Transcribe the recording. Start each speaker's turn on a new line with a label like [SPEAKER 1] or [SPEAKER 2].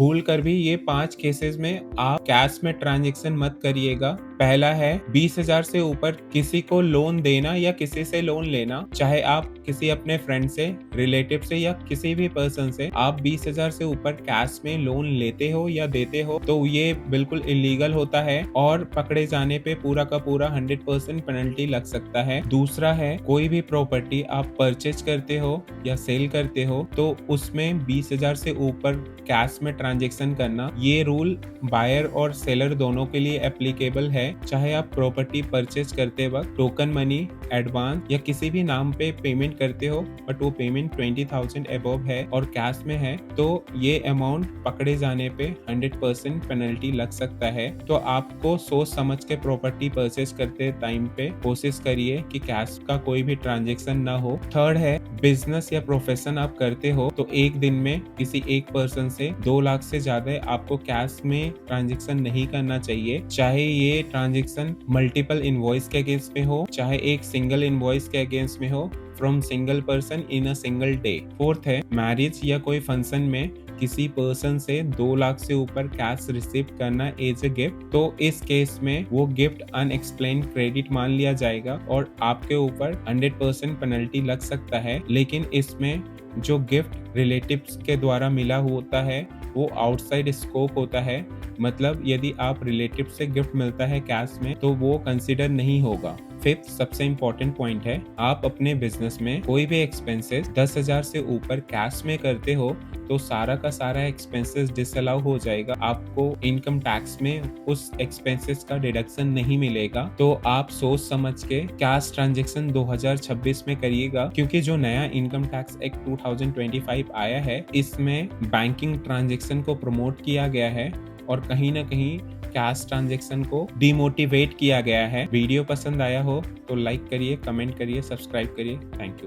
[SPEAKER 1] भूल कर भी ये 5 केसेस में आप कैश में ट्रांजैक्शन मत करिएगा। पहला है 20,000 से ऊपर किसी को लोन देना या किसी से लोन लेना, चाहे आप किसी अपने फ्रेंड से, रिलेटिव से या किसी भी पर्सन से आप 20,000 से ऊपर कैश में लोन लेते हो या देते हो तो ये बिल्कुल इलीगल होता है और पकड़े जाने पे पूरा का पूरा 100% पेनल्टी लग सकता है। दूसरा है कोई भी प्रॉपर्टी आप परचेज करते हो या सेल करते हो तो उसमें 20,000 से ऊपर कैश में ट्रांजैक्शन करना, ये रूल बायर और सेलर दोनों के लिए एप्लीकेबल है। चाहे आप प्रॉपर्टी परचेज करते वक्त टोकन मनी, एडवांस या किसी भी नाम पे पेमेंट करते हो बट वो पेमेंट 20,000 अबव है और कैश में है तो ये अमाउंट पकड़े जाने पे 100% पेनल्टी लग सकता है। तो आपको सोच समझ के प्रॉपर्टी परचेज करते टाइम पे कोशिश करिए कि कैश का कोई भी ट्रांजैक्शन ना हो। थर्ड है बिजनेस या प्रोफेशन आप करते हो तो एक दिन में किसी एक पर्सन से 2 लाख से ज्यादा आपको कैश में ट्रांजैक्शन नहीं करना चाहिए, चाहे ये ट्रांजैक्शन मल्टीपल इनवॉइस के अगेंस्ट में हो चाहे एक सिंगल इनवॉइस के अगेंस्ट में हो, from single person in a single day. Fourth है मैरिज या कोई फंक्शन में किसी पर्सन से 2 लाख से ऊपर कैश रिसीव करना एज ए गिफ्ट, तो इस केस में वो गिफ्ट अनएक्सप्लेन क्रेडिट मान लिया जाएगा और आपके ऊपर 100% पेनल्टी लग सकता है। लेकिन इसमें जो गिफ्ट रिलेटिव्स के द्वारा मिला होता है वो आउटसाइड स्कोप होता है, मतलब यदि आप रिलेटिव से गिफ्ट मिलता है कैश में तो वो कंसिडर नहीं होगा। फिफ्थ सबसे इम्पोर्टेंट पॉइंट है आप अपने बिजनेस में कोई भी एक्सपेंसेस 10,000 से ऊपर कैश में करते हो तो सारा का सारा एक्सपेंसेस डिसअलाउ हो जाएगा, आपको इनकम टैक्स में उस एक्सपेंसेस का डिडक्शन नहीं मिलेगा। तो आप सोच समझ के कैश ट्रांजैक्शन 2026 में करिएगा, क्योंकि जो नया इनकम टैक्स एक्ट 2025 आया है इसमें बैंकिंग ट्रांजैक्शन को प्रमोट किया गया है और कहीं ना कहीं कैश ट्रांजैक्शन को डिमोटिवेट किया गया है। वीडियो पसंद आया हो तो लाइक करिए, कमेंट करिए, सब्सक्राइब करिए। Thank you.